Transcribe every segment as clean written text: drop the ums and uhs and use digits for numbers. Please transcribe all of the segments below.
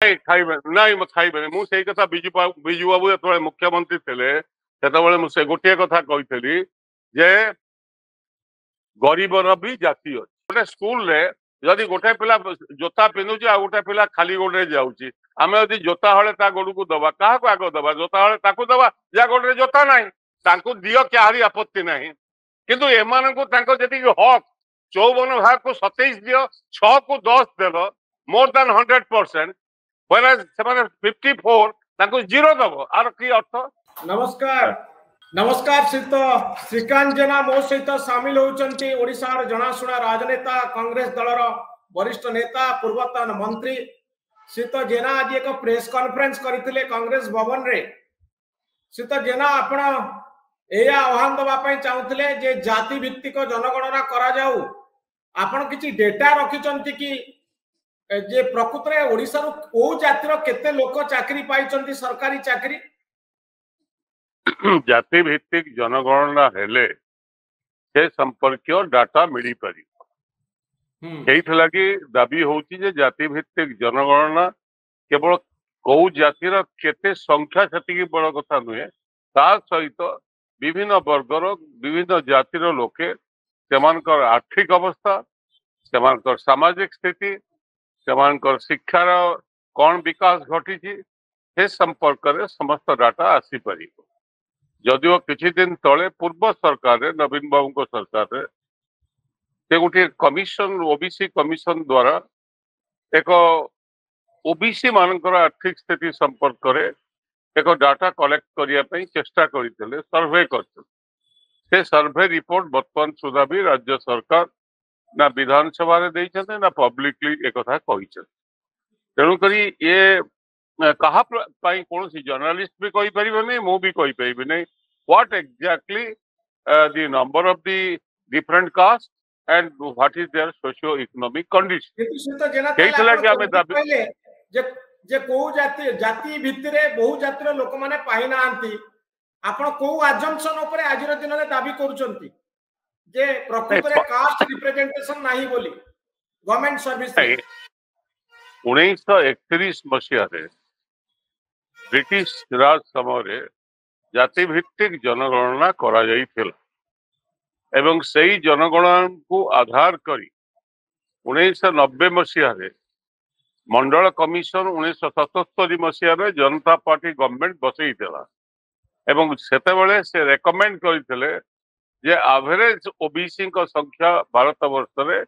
ଖାଇବେ ନାଇଁ ଖାଇବେନି। ମୁଁ ସେଇ କଥା ବିଜୁ ବାବୁ ଯେତେବେଳେ ମୁଖ୍ୟମନ୍ତ୍ରୀ ଥିଲେ ସେତେବେଳେ ମୁଁ ସେ ଗୋଟିଏ କଥା କହିଥିଲି ଯେ ଗରିବର ବି ଜାତି ଅଛି। ଗୋଟେ ସ୍କୁଲରେ ଯଦି ଗୋଟେ ପିଲା ଜୋତା ପିନ୍ଧୁଛି ଆଉ ଗୋଟେ ପିଲା ଖାଲି ଗୋଡରେ ଯାଉଛି, ଆମେ ଯଦି ଜୋତା ହଳେ ତା ଗୋଡକୁ ଦବା, କାହାକୁ ଆଗ ଦବା? ଜୋତା ହଳେ ତାକୁ ଦବା ଯାହା ଗୋଡରେ ଜୋତା ନାହିଁ। ତାଙ୍କୁ ଦିଅ, କାହାରି ଆପତ୍ତି ନାହିଁ। କିନ୍ତୁ ଏମାନଙ୍କୁ ତାଙ୍କ ଯେତିକି ହକ୍ 54 ଭାଗକୁ 27 ଦିଅ, 6 କୁ 10 ଦେଲ, more than 100%, ସେମାନେ 54 ତାଙ୍କୁ 0 ଦବ। ଆର କି ଅର୍ଥ? नमस्कार नमस्कार श्रीकांत जेना मो सहित सामिल होती ओडिशार जनाशुना राजनेता कांग्रेस दलर वरिष्ठ नेता पूर्वतन मंत्री श्रीत जेना आज एक प्रेस कॉन्फ्रेंस करथिले कांग्रेस भवन रे। श्रीत जेना आपण एया आह्वान दबा चाहूले जे जाति भित्तिक जनगणना करा जाऊ, आपण किछि डेटा रखिचंती कि जे प्रकृत रे ओडिसा रो को जातिर केते लोक चाकरी पाइचंती सरकारी चाकरी? जाति भित्तिक जनगणना हेले से संपर्कीय डाटा मिली पारि। लगी दाबी होची जे जाति भित्तिक जनगणना केवल कौ जातिर केते संख्या सेतिकी बड़ कथा नुहे, ता सहित विभिन्न वर्गर विभिन्न जातिर लोके सेमानकर आर्थिक अवस्था, सेमानकर सामाजिक स्थिति, सेमानकर शिक्षार कौन विकास घटी से संपर्क में समस्त डाटा आसी पारि। जदिव किछि दिन तले पूर्व सरकार नवीन बाबू सरकार से गोटे कमिशन ओबीसी कमिशन द्वारा एक ओबीसी मानकर आर्थिक स्थिति संपर्क में एक डाटा कलेक्ट करने चेष्टा करते सर्वे कर सर्वे रिपोर्ट बर्तमान सुधा भी राज्य सरकार ना विधानसभा ना पब्लिकली एक तेणुक ये कहा कौन जर्नलिस्ट भी कही पारे, मु भी कही पारि नहीं what exactly the number of the different caste and what is their socio economic condition. जे को जाति जाति भितरे बहु जातिर लोक माने पाई नांती, आपण को अजम्पशन ऊपर आजिर दिन रे दाबी करूचंती जे प्रकृत रे कास्ट रिप्रेजेंटेशन नाही बोली गवर्नमेंट सर्विस 1931 मसीह ब्रिटिश राज समय जाति भित्तिक जनगणना करा जाइथिला एवं सही जनगणना को आधार करी 1990 मसीह मंडल कमिशन 1977 मसीह जनता पार्टी गवर्नमेंट बसई एवं सेतेबेले से रेकमेंड करथिले जे एवरेज ओबीसी को संख्या भारत वर्ष में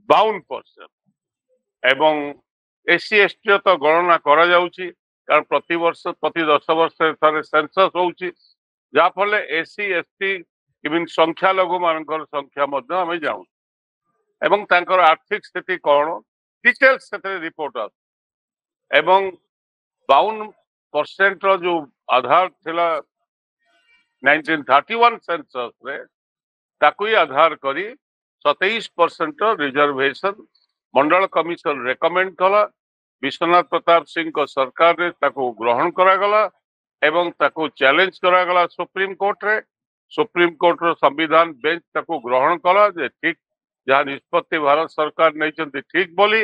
52% एवं एससी एसटी तो गणना करा जाउची, कारण प्रति वर्ष प्रति 10 वर्ष थे सेंसस होउची, जा फल एससी एसटी इवन संख्या लघु मानकर संख्या मध्य आम जाऊँ एवं तांकर आर्थिक स्थिति कौन डिटेल्स से रिपोर्ट एवं 52% जो आधार थिला 1931 सेंसस रे ताकू आधार करी 27% रिजर्वेशन मंडल कमिशन रेकमेंड कला। विश्वनाथ प्रताप सिंह को सरकार रे ताकू ग्रहण करागला एवं ताकू चैलेंज करागला सुप्रीम कोर्ट रे। सुप्रीम कोर्ट रो संविधान बेंच ताकू ग्रहण कला जे ठीक जहाँ निष्पत्ति भारत सरकार नहीं ठीक बोली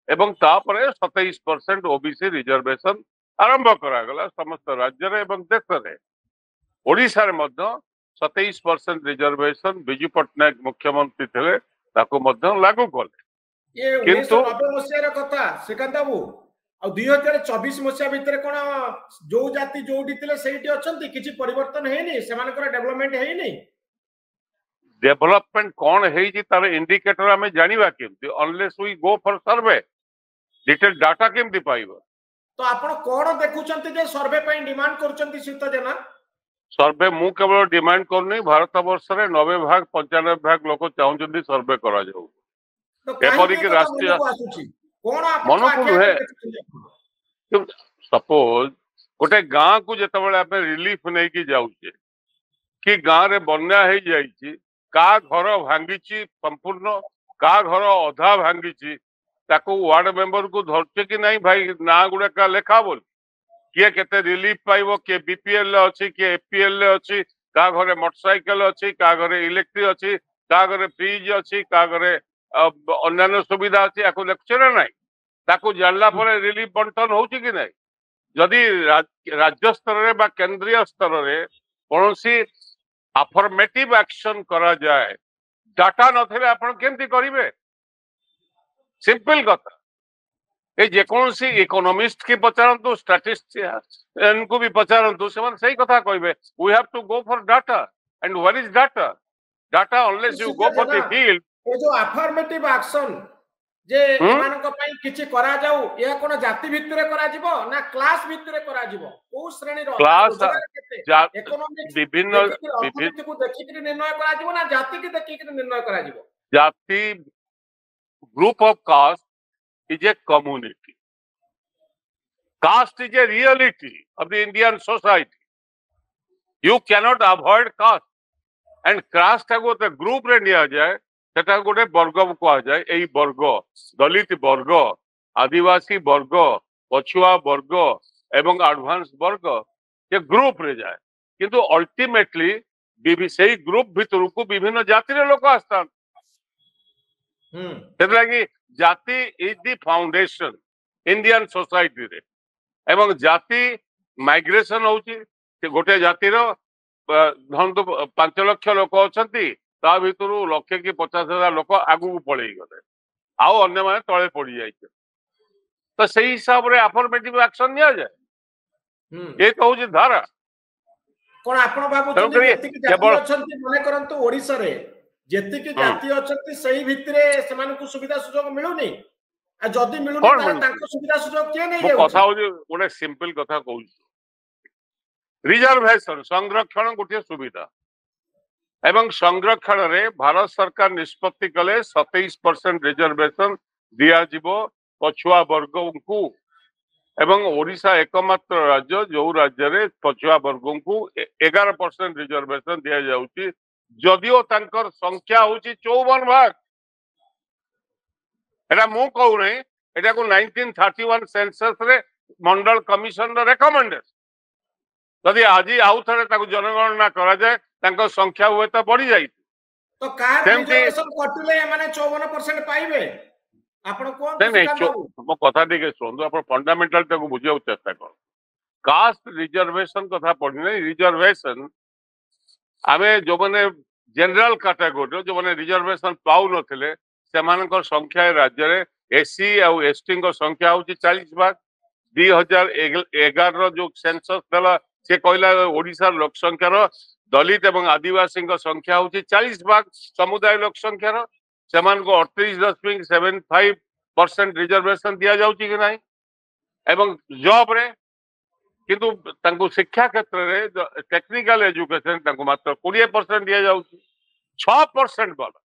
एवं तापरे 27% ओबीसी रिजर्वेशन आरंभ करागला समस्त राज्य रे एवं देश रे। ओडिशा रे मध्य 27% रिजर्वेशन बिजू पट्टनायक मुख्यमंत्री थे ताकू मध्य लागू कले। ये 1990 मसीहार कथा श्रीकांत बाबू आ 2024 मसीहा भितर कोन जो जाति जोडी थिले सेठी अछंती किछि परिवर्तन हेनी, सेमानकर डेवलपमेंट हेनी। डेवलपमेंट कौन है तार इंडिकेटर आम जाना केमती unless we go for survey detail data केमती पाइबा। तो आपण कोन देखुचंती जे सर्वे पई डिमांड करचंती सीता जना? सर्वे मु केवल डिमांड करनी, भारत वर्ष रे 90 भाग 95 भाग लोक चाहउचंती सर्वे करा जाऊ। तो राष्ट्रीय मन को है सपोज गोटे गाँ को जितेबाला आम रिलीफ नहीं कि जाऊे कि गाँव रे बन्या हो जाइए, का घर भांगी संपूर्ण का घर अधा भांगी ताको वार्ड मेंबर को धरचे कि नहीं भाई ना गुड़े का लेखा बोल किए केते रिलीफ पाइबो, किए बीपीएल अच्छी किए एपीएल अच्छी, का घरे मोटरसाइकेल अच्छी, का घरे इलेक्ट्रिक अच्छी, का घरे फ्रिज अच्छी, का घरे अन्य सुविधा अच्छी, या लेक्चर ना ताको जानला पर रिलीफ बंटन होची कि नहीं जदि राज्य स्तर रे बा केंद्रीय स्तर रे कौनसी अफर्मेटिव एक्शन करा जाए डाटा नथिले आपण केमती करिवे सिंपल कथा ए जेकोसी इकोनॉमिस्ट की पचारंतु स्टैटिस्टिशियन को भी पचारंतु से सही कथा कहबे we have to go for data and what is data data unless you go for the field ए जो अफर्मेटिव एक्शन जे एमानक पई किछि करा जाऊ या कोन जाति भितरे करा जिवो ना क्लास भितरे करा जिवो को श्रेणी रो क्लास इकोनॉमिक्स विभिन्न विभिन्न को देखि के निर्णय करा जिवो ना जाति के देखि के निर्णय करा जिवो जाति group of caste is a community. Caste is a reality of the Indian society. You cannot avoid caste. And caste को तो group रे लिया जाए, सेटा गोटे वर्ग को कहा जाए, यही वर्ग, दलित वर्ग, आदिवासी वर्ग, पछुआ वर्ग, एवं एडवांस वर्ग, ये ग्रुप रे जाए. किंतु अल्टीमेटली सही ग्रुप भीतर को विभिन्न जाति रे लोक आस्तान. सेटलागी जाति is the foundation Indian society रे एवं जाति माइग्रेशन होची गोटे जातिर धरतु 5 लाख लोक अछंती ता भितरु लाख कि 50,000 लोक आगु पळेई गले आउ अन्य माने तळे पड़ी जाय तो सही हिसाब रे अफर्मेटिव एक्शन निया जाय ये तो होची धारा कोन आपण बाबू केवल अछंती मने करंतु ओडिसा रे जेति कि जाति अछंती सही भितरे समान को सुविधा सुयोग मिलुनी आ जदी मिलुनी तांको सुविधा सुयोग के नै जाउ कथा हो गोटे सिंपल कथा कहू रिजर्वेशन संरक्षण गोटे सुविधा एवं संरक्षण रे भारत सरकार निष्पत्ति कले 27% रिजर्वेशन दिया जिवो पछुआ वर्ग को एवं ओडिशा एकमात्र राज्य जो राज्य रे पछुआ वर्ग को 11% रिजर्वेशन दिया जाउची जदिओ तांकर संख्या होची 54 भाग एटा मु कहू नै एटा को 1931 सेंसस रे मंडल कमिशन रेकमेंडेशन जदि आज आउ थरे ताको जनगणना करा जाए तांकर संख्या हुए तो बढ़ी जाई तो कार रिजर्वेशन कटिले माने 54% पाइबे आपण कोन नहीं मो कथा दिके सुनदो आपण फंडामेंटल ताको बुझियो चेष्टा कर कास्ट रिजर्वेशन कथा पढी नै रिजर्वेशन आमे जो माने जनरल कैटेगरी जो माने रिजर्वेशन पाउ नथिले सेमानकर संख्या राज्य रे एससी और एसटी को संख्या होची 40 भाग 2011 रो जो सेंसस देला से कहला ओडिसा लोक संख्या रो दलित एवं आदिवासी को संख्या होची 40 भाग समुदाय लोक संख्या रो सेमान को 38.75% रिजर्वेशन दिया जाउची कि नाही एवं जॉब रे किंतु तांको शिक्षा क्षेत्र रे टेक्निकल एजुकेशन तांको मात्र 20% दिया जाउची 6% वाला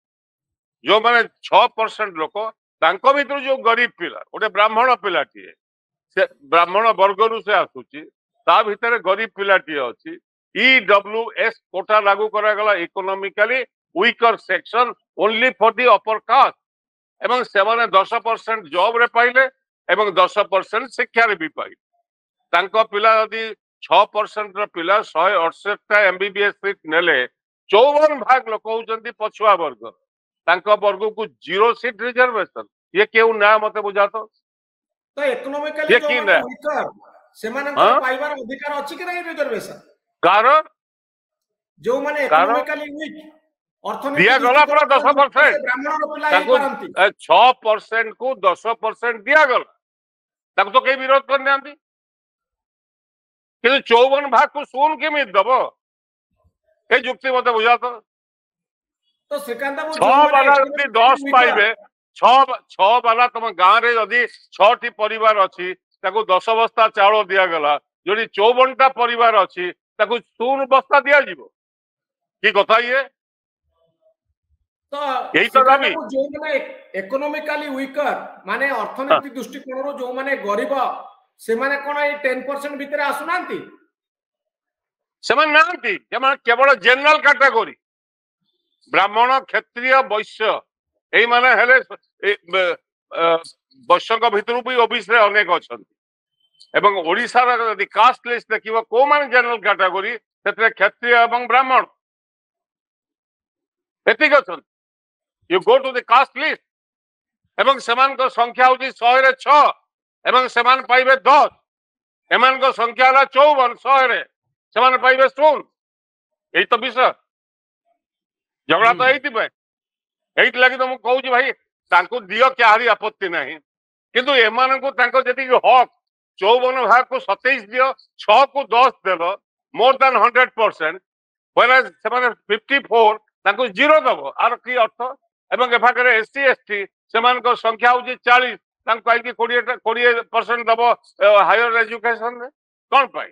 जो माने 6% लोक तांको भीतर जो गरीब पिला गोटे ब्राह्मण पिलाटी से ब्राह्मण वर्ग रु से आसुची ता भीतर गरीब पिलाटी अछि ईडब्ल्यूएस कोटा लागू करा गला economically weaker section only for the upper caste एवं सेमाने 10% जॉब रे पाइले एवं 10% शिक्षा रे भी पाइले तांको पिला यदि 6% रो पिला 168 एमबीबीएस सीट नेले 54 भाग लोक होचंती पछुआ वर्ग तांको वर्ग को 0 सीट रिजर्वेशन ये केउ ना मते बुझातो तो इकोनॉमिकली जो वीकर सेमान को पाइबार अधिकार अछि कि नै रिजर्वेशन कारण जो माने इकोनॉमिकली वीक अर्थनीति दिया गला पूरा 10% ब्राह्मण रो पिला ही करंती 6% को 10% दिया गला ताको तो के विरोध कर नांती कि 54 भाग को सोन के दब ए जुक्ति मत बुझा तो श्रीकांत बाबू 6 वाला 10 पाइबे 6 वाला तुम गाँव रे यदि 6टी परिवार अच्छी 10 बस्ता चाउल दिया गला जोड़ी 54टा परिवार अच्छी शून बस्ता दिया जीवो की कथा ये तो यही तो दाबी जो माने इकोनॉमिकली वीकर माने अर्थनैतिक दृष्टिकोण रो जो माने गरीब से माने कोन ए 10% भीतर आसुनांती से माने नांती जे माने केवल जनरल कैटेगरी ब्राह्मण क्षत्रिय वैश्य एई माने हेले वैश्य भितर भी ओबीसी रे अनेक अछंती एवं ओडिसा रा यदि कास्ट लिस्ट देखिबो को माने जनरल कैटेगरी सेते क्षत्रिय एवं ब्राह्मण एतिक अछंती you go to the caste list एवं सेमान संख्या हूँ 100 रे 6 एवं सेमान पाइबे 10 एमान संख्या है 54 100 रे सेमान पाइबे 0 यही तो विषय झगड़ा तो यही लगी तो मुझे कहूँ भाई तांको दियो क्या आपत्ति नहीं किंतु एमान को जी हक 54 भाग को 27 दियो 6 को 10 देल मोर देन 100% से 54 तांको जीरो दब आर की अर्थ एवं एफाकर एससी एसटी से संख्या हूँ 40 कहीं 20% दब हायर एजुकेशन कौन पाई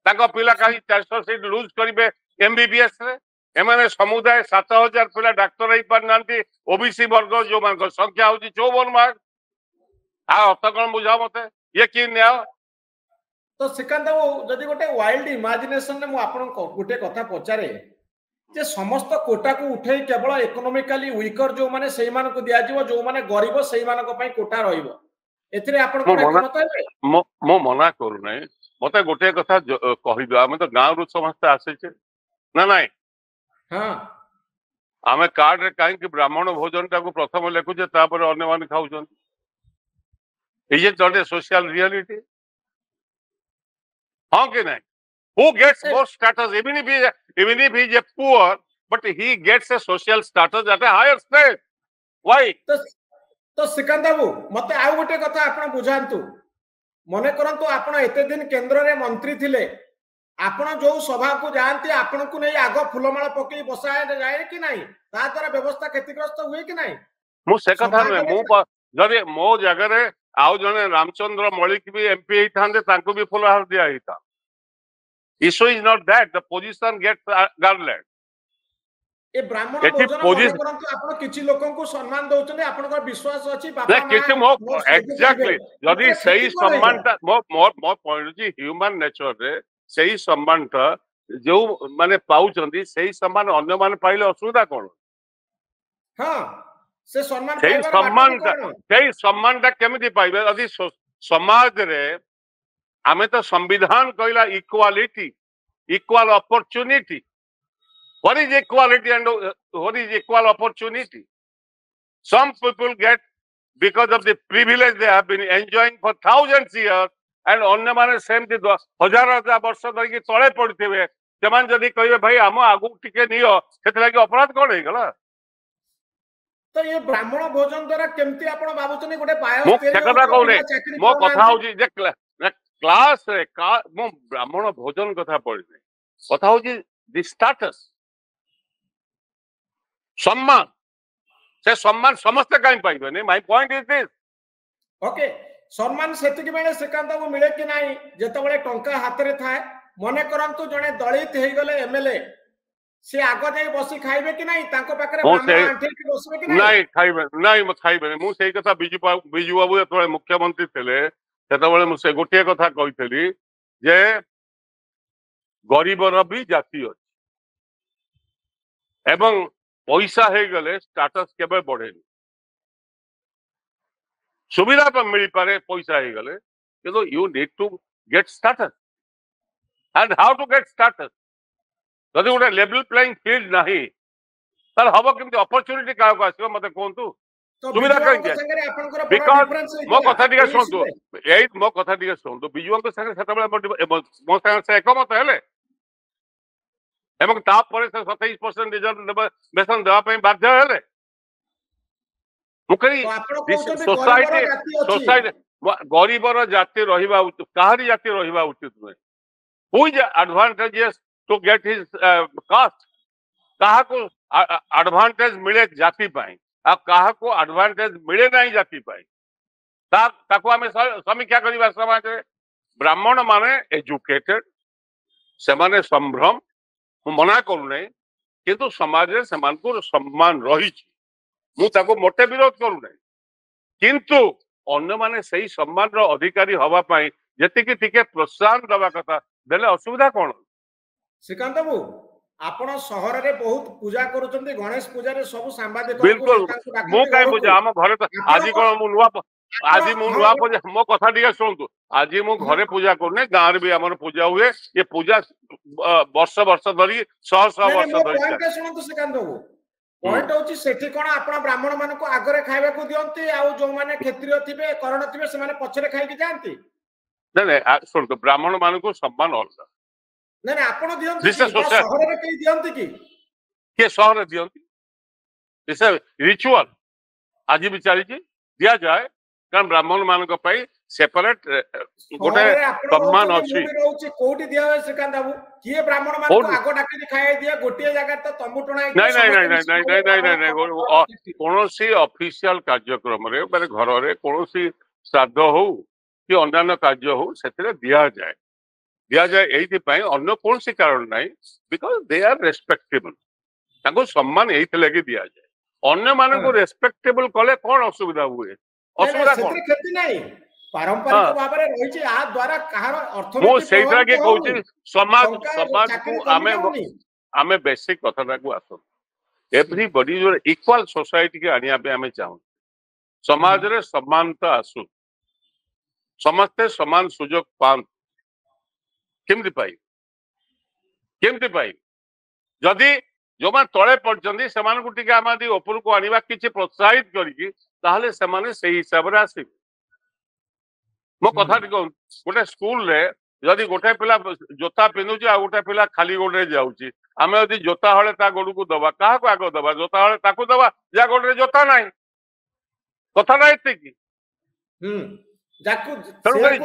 पिला कहीं 400 सीट लुज करेंगे एमबीबीएस रे एमाने समुदाय 7000 पिला डाक्तर हो पार ना ओबीसी वर्ग जो संख्या हूँ 54 भाग अर्थ कौन बुझा मत ये कि न्याय तो श्रीकांत बाबू जदि गोटे वाइल्ड इमेजिनेशन में गोटे कथा पचारे जे समस्त कोटा को उठे केवल इकोनॉमिकली वीकर जो माने सेही मान को दिया जीवो जो माने गरीब सेही मान को पई कोटा रहइबो एथिरे आपण को मत है मो मना करू नै मते गोटे कथा कहि दो हम तो गांव रु समस्त आसे छे ना नाही हां आमे कार्ड रे काहे कि ब्राह्मण भोजन ता को प्रथम लेखु जे तापर अन्य मान खाउछन is it not a social reality हां कि नहीं who gets more status even if he is a poor but he gets a social status at a higher stage why तो श्रीकांत बाबू मते आउ गोटे कथा आपण बुझांतु मने करंतु आपण एते दिन केंद्र रे मंत्री थिले आपण जो सभा को जानती आपण को नहीं आगो फुलमाला पकई बसाए जाए कि नहीं ता द्वारा व्यवस्था क्षतिग्रस्त हुए कि नहीं मु से कथा में मु जदि मो जगह रे आउ जने रामचंद्र मलिक भी एमपी हितांदे तांको भी फुलहार दिया हिता issue is not that the position gets garland ए ब्राह्मण भोजन करंतु आपण किछि लोकन को सम्मान दोचने आपण को विश्वास अछि बापा मां किछि मो एग्जैक्टली जदि सही सम्मानता मो पॉइंट जी ह्यूमन नेचर रे सही सम्मानता जो माने पाउचंदी सही सम्मान अन्य माने पाइले असुविधा कोन हां से सम्मानता केमिति पाइबे यदि समाज रे आमे तो संविधान कहला equality equal opportunity what is equality and what is equal opportunity some people get because of the privilege they have been enjoying for thousands years and अन्य माने सेम थी हजार हजार वर्ष धरिकी तले पड़िथिबे सेमान जदि कहबे भाई हम आगु टिके नियो सेतला कि अपराध कोन हे गला तो ये ब्राह्मण भोजन द्वारा केमती आपण बाबुतनी गोटे बायो मो कथा कहले मो कथा होजी जे क्लास रे मो ब्राह्मण भोजन कथा पड़िने कथा होजी द स्टेटस सम्मान से सम्मान समस्त कहीं पाइबे my point is this okay सम्मान सेतिक बेले श्रीकांत बाबू मिले कि नहीं जेते बेले टंका हाथ रे थाए मने करंतु जने दलित हे गले एमएलए से आगो जाई बसी खाइबे कि नहीं तांको पाकरे ब्राह्मण आंठे कि बसबे कि नहीं खाइबे नहीं म खाइबे मु सेही कथा बिजू बाबू एतले मुख्यमंत्री थिले सेते बेले मु से गोटिए कथा कहितली जे गरीबर भी जाति अछि एवं पैसा हे गले स्टेटस केबे बढ़ेनी सुविधा पर मिल पारे पैसा हे गले किंतु you need to get status and how to get status जदि गोटे लेवल प्लेइंग फील्ड नहीं तार हबो केमती अपॉर्चुनिटी का को आसीबो मते कोंतु सुविधा कहीं बिकॉज़ मो कथा टिके सुनतु एई मो कथा टिके सुनतु बिजुआ को संगे सेते बेले मो संगे से एकमत हेले एवं तापर से 27% रिजर्व वेतन देवा पे बाध्य हेले मुकरी सोसाइटी गरीबर जाति रहिबा उचित काहरी जाति रहिबा उचित नै who is advantages to get his caste काहा को एडवांटेज मिले जाति पाई आ काहा को एडवांटेज मिले नहीं जाति पाई ताको हमें समीक्षा करिबा समाज रे ब्राह्मण माने एजुकेटेड से माने संभ्रम मना करू नहीं किंतु समाज रे समान को सम्मान रही मु ताको मोटे विरोध करू नहीं किंतु अन्य माने सही सम्मान रो अधिकारी हवा पाई जति टिके प्रोत्साहन दवा कथा देले असुविधा कोन श्रीकांत बाबू आपण शहर रे बहुत पूजा करूचंती गणेश पूजा रे सब सांबादिक बिल्कुल मु काई पूजा हम घरे तो आज कोन मु नुवा आज मु नुवा पूजा मो कथा टिके सुनतु आज मु घरे पूजा करने गांव रे भी हमर पूजा हुए ये पूजा वर्ष वर्ष धरी 100 वर्ष धरी सुनतु श्रीकांत बाबू पॉइंट होची सेठी कोन आपण ब्राह्मण मान को आगरे खाइबा को दियंती आ जो माने क्षत्रिय थिबे कर्ण थिबे से माने पछरे खाइ के जानती नहीं सुन तो ब्राह्मण मान को सम्मान अलग नहीं नहीं आपण दियंती दिस कि शहर रे कई दियंती कि के शहर दियंती दिस रिचुअल आज भी चली दिया जाए कारण ब्राह्मण मान सेपरेट गोटे सम्मान अच्छी कोठी दिया हुए श्रीकांत बाबू किए ब्राह्मण मान को आगो डाकी खाए दिया गोटे जगह तो तंबू टणा नहीं नहीं नहीं नहीं नहीं नहीं नहीं नहीं कौनसी ऑफिशियल कार्यक्रम रे माने घर रे कौनसी श्राद्ध हो कि अन्य कार्य हो से दिया जाए एथि अन्य कौन सी कारण नहीं बिकॉज दे आर रेस्पेक्टेबल ताको सम्मान एथि लगी दिया जाए अन्य मान को रेस्पेक्टेबल कले कौन असुविधा हुए असुविधा कौन क्षति नहीं पारंपरिक भाव में रही छै आ द्वारा कहार अर्थनीति मो सेइत्रा के कहूची समाज को आमे बेसिक कथाटा को आसो एवरीबॉडी जो इक्वल सोसाइटी के आनिया पे आमे चाहू समाज रे समानता आसु समस्ते समान सुजोग पान केमती पाई जदि जो मान तले पड़छंदी समान को टिके आमादी ऊपर को आनिबा किछि प्रोत्साहित करिकि ताहले समान से हिसाब रे आसी मो कथा टिको गोटे स्कूल रे जदि गोटे पिला जोता पिनुची आ गोटे पिला खाली गोड़े जाउची आमे यदि जोता हले ता गोड़ को दबा काहा को आगो दबा जोता हले ताको दबा जा गोड़े जोता नाही कथा नाही एति जाकू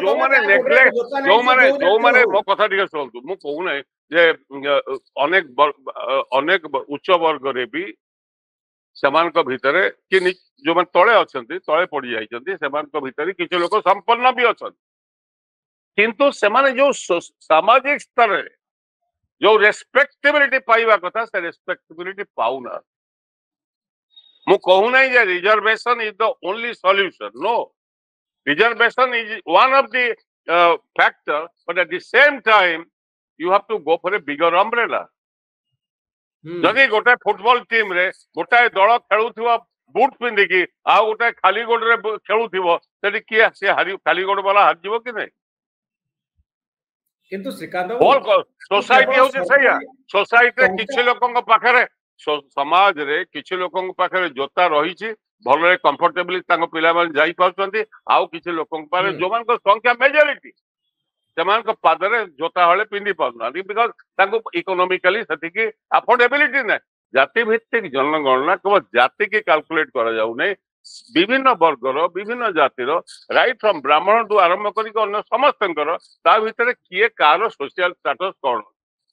जो माने नेग्लेक्ट जो माने मो कथा टिके सुनतु मु कहू नै जे अनेक उच्च वर्ग रे भी समान को भीतर कि जो मान तले अछंती तले पड़ी जाइछंती समान को भीतर किछ लोक संपन्न भी अछंती किंतु सेमाने जो सामाजिक स्तर रे जो रेस्पेक्टेबिलिटी पाइबा कथा से रेस्पेक्टेबिलिटी पाउना मु कहू नै जे reservation is the only solution no reservation is one of the factor but at the same time you have to go for a bigger umbrella जदि गोटे फुटबॉल टीम रे गोटे दल खेलुथिबो बूट पिंदिकी आ गोटे खाली गोड़ रे खेलुथिबो सेठी किए से हारी खाली गोड़ वाला हार जीवो कि नहीं किंतु श्रीकांत सोसाइटी होचे सैया सोसाइटी रे किछि लोकन पाखरे समाज रे किछि लोकन पाखरे जोता रहिछि भले कंफर्टेबली तांको पिला मान जाई पाउछंती आउ किछि लोकन पारे जो मान को संख्या मेजॉरिटी सेमान को पादरे जोता हले पिंदी पाउना बिकॉज़ तांको इकोनॉमिकली सतिकी अफोर्डेबिलिटी नै जाति भित्तिक जनगणना केवल जाति के कैलकुलेट करा जाउ नै विभिन्न वर्गर विभिन्न जातिर राइट फ्रॉम ब्राह्मण टू आरंभ करिक अन्य समस्तंकर ता भितरे किए कार सोशल स्टेटस कोन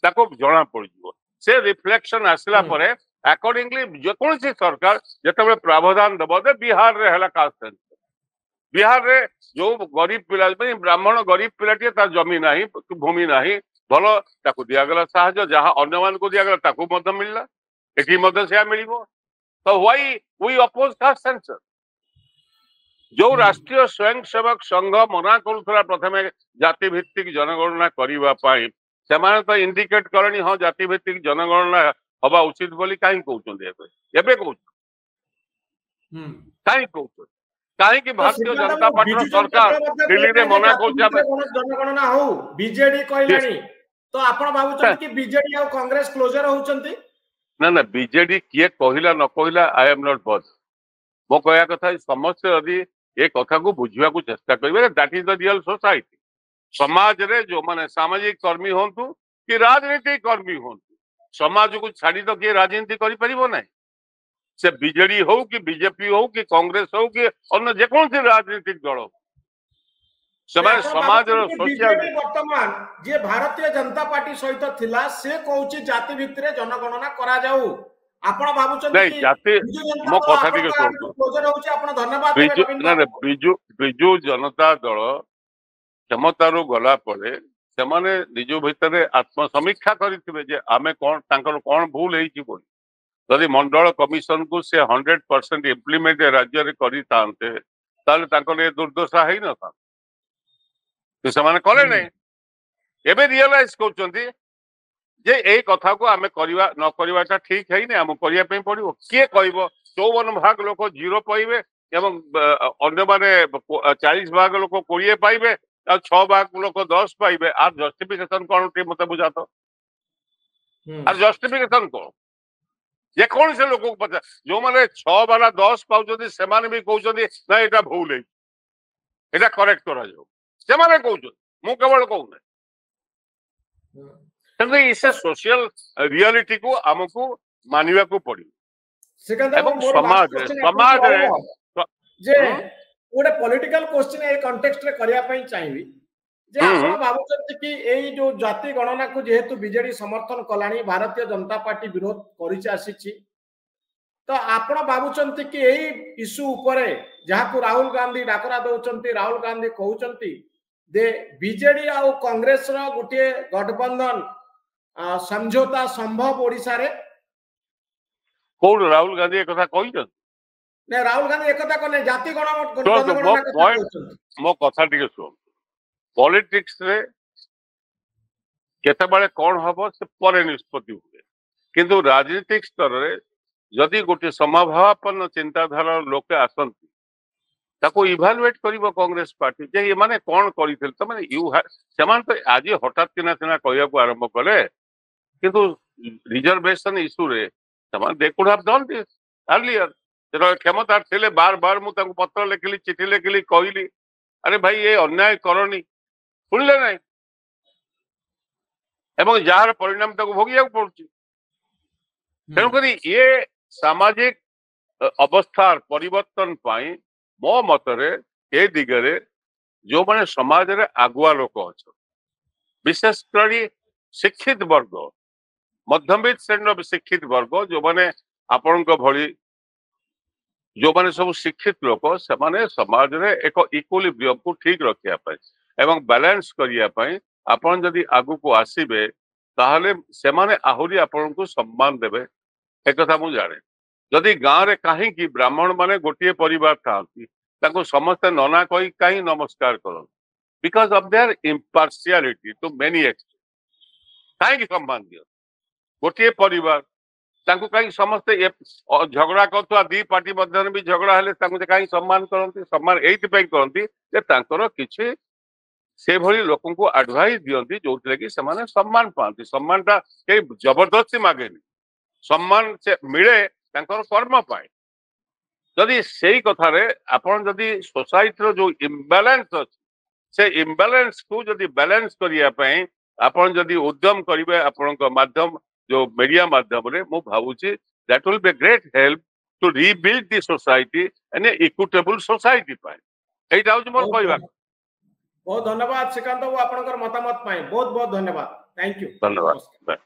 ताको जणा पड़ जिवो से रिफ्लेक्शन आसला परे अकॉर्डिंगली जो कौन सी सरकार जिते प्रावधान दब दे बिहार रे हला कास्ट बिहार रे जो गरीब पिला ब्राह्मण गरीब पिलाटी तार जमी नाही भूमि नाही भलो ताकू दियागला साहाय्य जहाँ अन्य मान को दियागला ताकू मध्य मिलला एठी मध्य से मिलिबो तो why we oppose caste census जो राष्ट्रीय स्वयंसेवक संघ मना करूथला प्रथमे जाति भित्तिक जनगणना करिवा पाई सेमाने तो इंडिकेट करनी हां जाति भित्तिक जनगणना हवा उचित बोली कहीं कहउछन एबे कहउछ कहीं कहउछ कहीं कि भारतीय जनता पार्टी सरकार दिल्ली रे मना कहउछ जनगणना हो बीजेडी कहलानी तो आपण भाबुछन कि बीजेडी और कांग्रेस क्लोजर होउछंती ना ना बीजेडी किए कहिला न कहिला आई एम नॉट बॉथ मो कहया कथा समस्त यदि ए कथा को बुझिया को चेष्टा करिवे that is the real society समाज रे जो माने सामाजिक कर्मी होंतु कि राजनीतिक कर्मी होंतु समाज को छाड़ी तो किए राजनीति करि परिबो नै से बीजेडी हो कि बीजेपी हो कि कांग्रेस हो कि अन्य जे कोन से राजनीतिक दल हो समाज रो सोशल वर्तमान जे भारतीय जनता पार्टी सहित थिला से कहउची जाति भितरे जनगणना करा जाऊ आपण भाबुछन कि जाति मो कथा के सुनतो क्लोजर होउची आपण धन्यवाद बिजु जनता दल क्षमतारू गला पड़े सेमाने निज भितर आत्म समीक्षा करिथिबे जे आमे कोन तांकर कोन भूल हेछि बोली यदि मंडल कमिशन को से 100% इम्प्लीमेंट राज्य रे करि तांते ताले तांकर ए दुर्दशा हेइ न था तो सेमाने करे नै एबे रियलाइज करचंती जे ए कथा को आमे करिवा न करिवाटा ठीक हेइ नै हम करिया पे पड़िबो के कहबो 54 भाग लोक 0 पाइबे एवं अन्य माने 40 भाग लोक 20 पाइबे 6 भाग लोक 10 पाइबे आर जस्टिफिकेशन कोन मत बुझा तो आर जस्टिफिकेशन कोन ଯେକୌଣସି ଲୋକକୁ ପଚାର, ଯୋଉମାନେ 6 ବାଲା 10 ପାଉଛନ୍ତି ସେମାନେ ବି କହୁଛନ୍ତି ନା ଏଇଟା ଭୁଲ ହେଇଛି, ଏଇଟା କରେକ୍ଟ କରାଯାଉ, ସେମାନେ କହୁଛନ୍ତି, ମୁଁ କେବଳ କହୁନାହିଁ। ତେଣୁ ସେ ସୋସିଆଲ ରିଆଲିଟିକୁ ଆମକୁ ମାନିବାକୁ ପଡିବ। ଶ୍ରୀକାନ୍ତ ଏବଂ ବାବୁ, ମୋର ଲାଷ୍ଟ ସମାଜରେ କ୍ୱେଶ୍ଚନ ସମାଜରେ ଯେ ଗୋଟେ ପॉलिटिकल क्वेश्चन ए कॉन्टेक्स्ट रे करिया पई चाहिबी जे आपण भाबुଛନ୍ତି कि एई जो जाति गणना को जेहेतु बीजेडी समर्थन कलानी, भारतीय जनता पार्टी विरोध करिच आसीची, तो आपण भाबुଛନ୍ତି कि एई इशू उपरे जहा को राहुल गांधी डाकरा दउଛନ୍ତି, राहुल गांधी कहउଛନ୍ତି दे बीजेडी आ कांग्रेस रो गुटे गठबंधन समझौता संभव ओडिसा रे? कौन राहुल गांधी एक कथा कहिଛନ୍ତି? ने राहुल गांधी एक कथा कोने जाति गणना मो कथा टिके सुन, पॉलिटिक्स रे केतेबाळे कोन हबो से परे निष्पत्ति हुए, किंतु राजनीतिक स्तर रे जदि गोटे समाभावापन्न चिंताधारा लोके आसंती ताको इभालुएट करिवो कांग्रेस पार्टी जे ये माने कोन करिथिल, त माने यू सेमान तो आज हठात किना सिना कहिया को आरंभ कले, किंतु रिजर्वेशन इशू रे सेमान they could have done this earlier. तेरा क्षमता थिले बार बार मु ताको पत्र लिखिली, चिठी लिखिली, कहली अरे भाई ये अन्याय करनी, सुनले नहीं, एवं जार परिणाम ताको भोगिया पड़ुची। तेणुकरी ये सामाजिक अवस्थार परिवर्तन पाई मो मतरे ए दिगरे जो माने समाज रे आगुआ लोक अच्छा, विशेषकर शिक्षित वर्ग, मध्यमित श्रेणी शिक्षित वर्ग जो माने आपण भली जो माने सब शिक्षित लोक से माने समाज रे एक इक्विलिब्रियम को ठीक रखिया पाई एवं बैलेंस करिया पाई आपण जदि आगु को आसीबे ताहले से माने आहुरी आपण को सम्मान देबे। एक कथा मु जाने, जदि गाँव रे कहीं की ब्राह्मण माने गोटे परिवार थांती ताको समस्त नना कही कहीं नमस्कार करन, because of their impartiality to many extent, कहीं सम्मान दियो गोटे परिवार तांको कहीं समस्ते झगड़ा करथुआ दी पार्टी मध्य भी झगड़ा हेले तांको कहीं सम्मान करंती, सम्मान एइति पई करंती जे तांकर किछि से भली लोकन को एडवाइस दियंती जोथले कि समाने सम्मान पांती। सम्मानटा के जबरदस्ती मागेनी, सम्मान से मिले तांकर कर्म पाए। जदि सेही कथारे आपण जदि सोसाइटी रो जो इम्बैलेंस अछि से इम्बैलेंस को जदि बैलेंस करिया पई आपण जदि उद्यम करिवे आपण को माध्यम जो मीडिया माध्यम रे मु भाबुची that will be great help to rebuild the society and equitable society पाए। एइटा होची मोर कहबा। बहुत धन्यवाद श्रीकांत बाबू, आपनकर मतामत पाए बहुत बहुत धन्यवाद। Thank you. धन्यवाद।